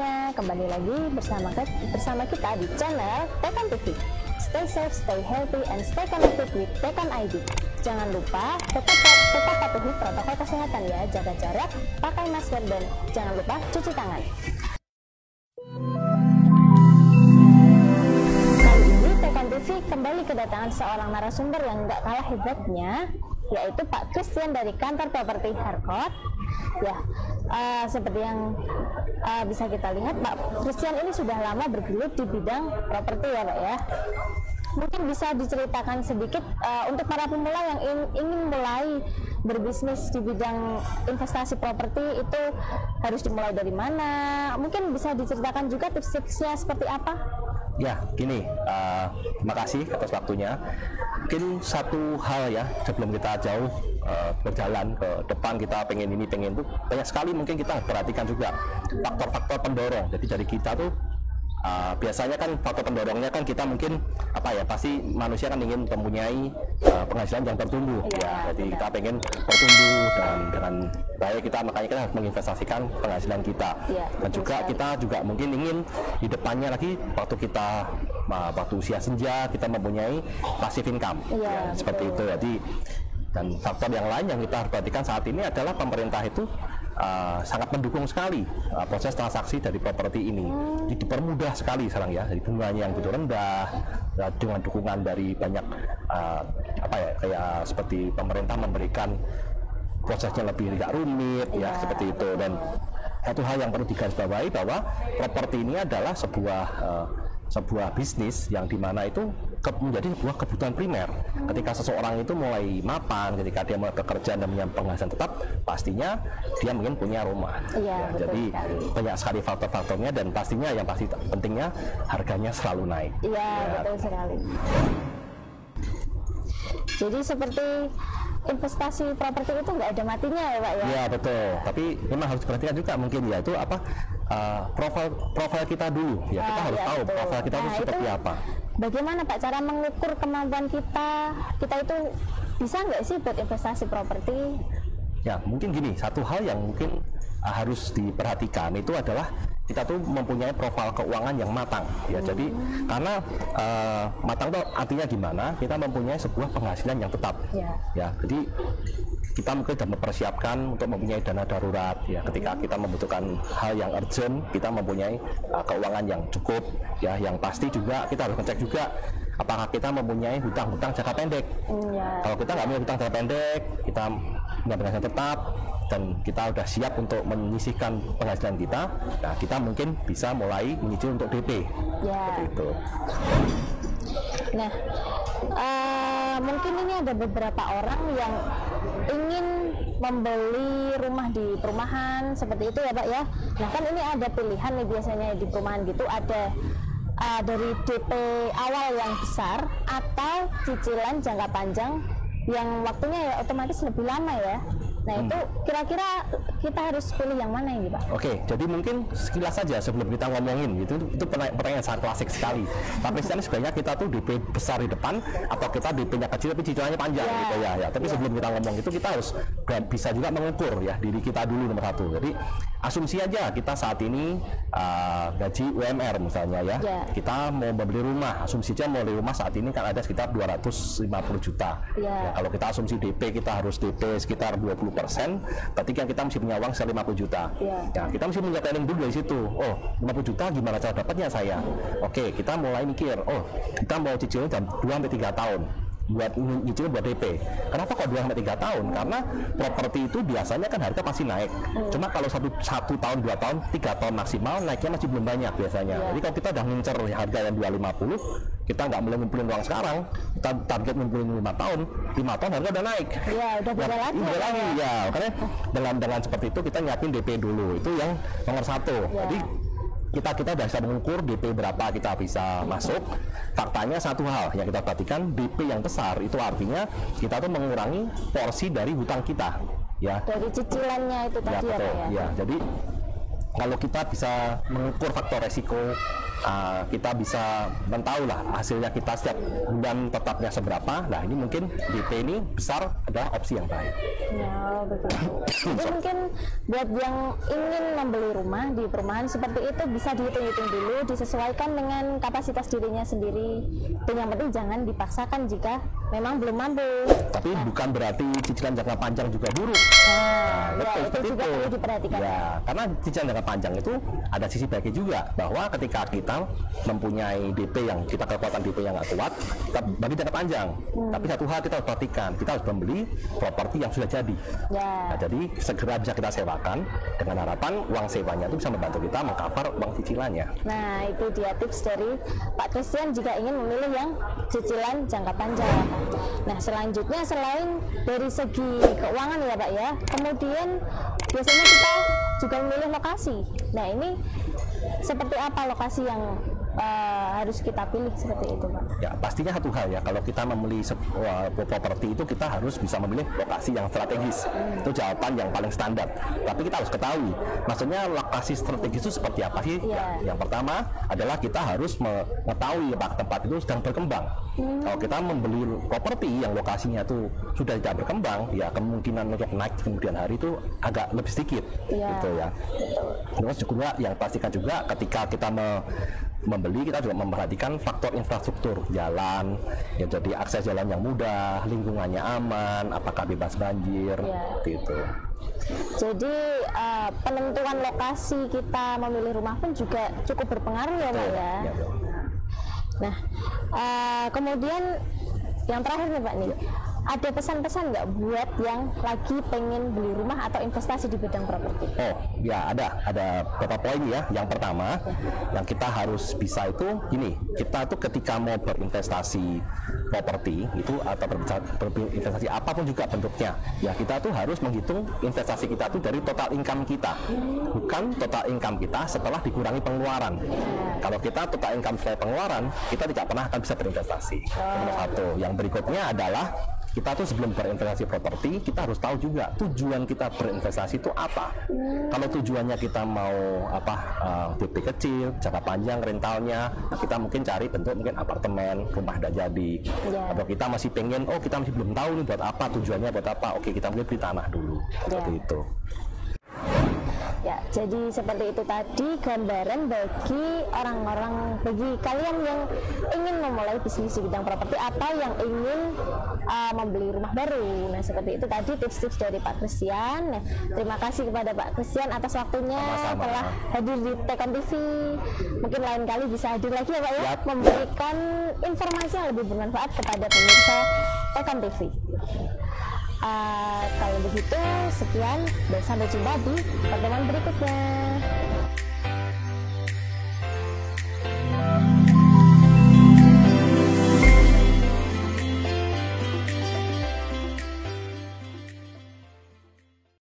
semuanya, kembali lagi bersama kita di channel Tekan TV. Stay safe, stay healthy, and stay connected with Tekan ID. Jangan lupa tetap patuhi protokol kesehatan ya, jaga jarak, pakai masker, dan jangan lupa cuci tangan. Kali ini Tekan TV kembali kedatangan seorang narasumber yang nggak kalah hebatnya, yaitu Pak Christian dari kantor properti Harcourt. Ya, seperti yang bisa kita lihat, Pak Christian ini sudah lama bergelut di bidang properti ya, Pak ya. Mungkin bisa diceritakan sedikit untuk para pemula yang ingin mulai berbisnis di bidang investasi properti itu harus dimulai dari mana? Mungkin bisa diceritakan juga tips-tipsnya seperti apa? Ya, gini, terima kasih atas waktunya. Mungkin satu hal ya, sebelum kita jauh berjalan ke depan, kita pengen itu banyak sekali mungkin kita perhatikan juga faktor-faktor pendorong. Jadi dari kita tuh biasanya kan faktor pendorongnya kan kita mungkin pasti manusia kan ingin mempunyai penghasilan yang bertumbuh ya. Jadi kita pengen bertumbuh dan dengan baik, makanya kita harus menginvestasikan penghasilan kita. Dan juga kita juga mungkin ingin di depannya lagi waktu usia senja kita mempunyai passive income seperti itu. Jadi dan faktor yang lain yang kita harus perhatikan saat ini adalah pemerintah itu sangat mendukung sekali proses transaksi dari properti ini. Jadi dipermudah sekali sekarang ya, jadi bunganya yang begitu rendah dengan dukungan dari banyak kayak seperti pemerintah memberikan prosesnya lebih tidak rumit ya seperti itu. Dan satu hal yang perlu digarisbawahi bahwa properti ini adalah sebuah bisnis yang dimana itu menjadi sebuah kebutuhan primer. Ketika seseorang itu mulai mapan, ketika dia mulai bekerja dan punya penghasilan tetap, pastinya dia mungkin punya rumah. Jadi banyak sekali faktor-faktornya, dan pastinya yang pasti pentingnya harganya selalu naik. Betul sekali. Jadi seperti investasi properti itu nggak ada matinya ya, Pak ya? Iya, betul. Tapi memang harus diperhatikan juga mungkin ya, itu profil kita dulu ya. Kita harus tahu profil kita itu seperti apa. Bagaimana Pak cara mengukur kemampuan kita itu bisa nggak sih buat investasi properti? Ya, mungkin gini, satu hal yang mungkin harus diperhatikan itu adalah kita tuh mempunyai profil keuangan yang matang ya. Jadi karena matang itu artinya gimana? Kita mempunyai sebuah penghasilan yang tetap ya. Jadi kita mungkin sudah mempersiapkan untuk mempunyai dana darurat ya, ketika kita membutuhkan hal yang urgent, kita mempunyai keuangan yang cukup ya. Yang pasti juga kita harus ngecek juga apakah kita mempunyai hutang-hutang jangka pendek. Kalau kita nggak punya hutang jangka pendek, kita punya penghasilan tetap dan kita udah siap untuk menyisihkan penghasilan kita, nah kita mungkin bisa mulai menyicil untuk DP seperti itu. Nah, mungkin ini ada beberapa orang yang ingin membeli rumah di perumahan seperti itu ya, Pak ya. Nah kan ini ada pilihan nih biasanya di perumahan gitu, ada dari DP awal yang besar atau cicilan jangka panjang yang waktunya ya otomatis lebih lama ya. Nah itu kira-kira kita harus pilih yang mana ini, Pak? Oke, jadi mungkin sekilas saja sebelum kita ngomongin itu pertanyaan sangat klasik sekali. Tapi sebenarnya kita tuh DP besar di depan atau kita DP-nya kecil tapi cicilannya panjang gitu ya. Tapi sebelum kita ngomong itu kita harus bisa juga mengukur ya diri kita dulu nomor satu. Jadi asumsi aja kita saat ini gaji UMR misalnya ya. Kita mau membeli rumah, asumsi aja mau beli rumah saat ini kan ada sekitar 250 juta. Ya, kalau kita asumsi DP kita harus DP sekitar 20%, berarti kan kita mesti punya uang 50 juta. Ya, kita mesti punya planning dulu dari situ. Oh, 50 juta gimana cara dapatnya saya? Oke, kita mulai mikir, kita mau cicilnya dalam 2-3 tahun. Buat nyicil buat DP. Kenapa kok 2-3 tahun? Karena properti itu biasanya kan harga pasti naik. Cuma kalau 1 tahun, 2 tahun, 3 tahun maksimal naiknya masih belum banyak biasanya. Jadi kalau kita udah ngincer harga yang 250, kita nggak mulai ngumpulin uang sekarang, kita target ngumpulin 5 tahun harga udah naik. Iya, udah beda lagi. Ya, makanya dengan seperti itu kita nyiapin DP dulu. Itu yang nomor satu. Jadi kita udah bisa mengukur DP berapa kita bisa masuk. Faktanya satu hal yang kita perhatikan, DP yang besar itu artinya kita tuh mengurangi porsi dari hutang kita ya. Dari cicilannya itu tadi ya. Jadi kalau kita bisa mengukur faktor resiko kita bisa mentahu lah hasilnya kita setiap bulan tetapnya seberapa. Nah ini mungkin DP ini besar adalah opsi yang baik. Ya betul. Jadi mungkin buat yang ingin membeli rumah di perumahan seperti itu bisa dihitung-hitung dulu, disesuaikan dengan kapasitas dirinya sendiri. Dan yang penting jangan dipaksakan jika memang belum mampu. Tapi bukan berarti cicilan jangka panjang juga buruk. Ya, itu juga perlu diperhatikan. Ya, karena cicilan jangka panjang itu ada sisi baiknya juga, bahwa ketika kita mempunyai DP yang kita kekuatan DP yang nggak kuat, kita bagi jangka panjang. Tapi satu hal kita harus perhatikan, kita harus membeli properti yang sudah jadi. Nah, jadi segera bisa kita sewakan dengan harapan uang sewanya itu bisa membantu kita mengcover uang cicilannya. Nah, itu dia tips dari Pak Christian jika ingin memilih yang cicilan jangka panjang. Nah, selanjutnya selain dari segi keuangan ya Pak ya, kemudian biasanya kita juga memilih lokasi. Nah, ini seperti apa lokasi yang harus kita pilih seperti itu Pak? Ya pastinya satu hal ya, kalau kita membeli sebuah properti itu kita harus bisa memilih lokasi yang strategis. Itu jawaban yang paling standar. Tapi kita harus ketahui, maksudnya lokasi strategis itu seperti apa sih? Ya, yang pertama adalah kita harus mengetahui tempat itu sedang berkembang. Kalau kita membeli properti yang lokasinya itu sudah tidak berkembang, ya kemungkinan untuk naik kemudian hari itu agak lebih sedikit, gitu ya. Terus juga yang pastikan juga ketika kita membeli, kita juga memperhatikan faktor infrastruktur, jalan, ya jadi akses jalan yang mudah, lingkungannya aman, apakah bebas banjir, gitu. Jadi penentuan lokasi kita memilih rumah pun juga cukup berpengaruh ya Pak ya. Nah, kemudian yang terakhir nih Pak nih, ada pesan-pesan nggak buat yang lagi pengen beli rumah atau investasi di bidang properti? Oh ya, ada beberapa poin ya. Yang pertama, yang kita harus bisa itu ini, kita tuh ketika mau berinvestasi properti itu atau berinvestasi apapun juga bentuknya, ya kita tuh harus menghitung investasi kita tuh dari total income kita, bukan total income kita setelah dikurangi pengeluaran. Kalau kita total income setelah pengeluaran, kita tidak pernah akan bisa berinvestasi. Nomor satu. Yang berikutnya adalah kita tuh sebelum berinvestasi properti, kita harus tahu juga tujuan kita berinvestasi itu apa. Kalau tujuannya kita mau DP kecil, jangka panjang rentalnya, kita mungkin cari bentuk mungkin apartemen, rumah udah jadi. Atau kita masih pengen, kita masih belum tahu nih buat apa, tujuannya buat apa. Oke, kita mungkin beli tanah dulu. Seperti itu. Ya, jadi seperti itu tadi gambaran bagi orang-orang, bagi kalian yang ingin memulai bisnis di bidang properti atau yang ingin membeli rumah baru. Nah, seperti itu tadi tips-tips dari Pak Christian. Nah, terima kasih kepada Pak Christian atas waktunya. Sama-sama. Telah hadir di Tekan TV. Mungkin lain kali bisa hadir lagi ya Pak ya, memberikan informasi yang lebih bermanfaat kepada pemirsa Tekan TV. Kalau begitu, sekian dan sampai jumpa di pertemuan berikutnya.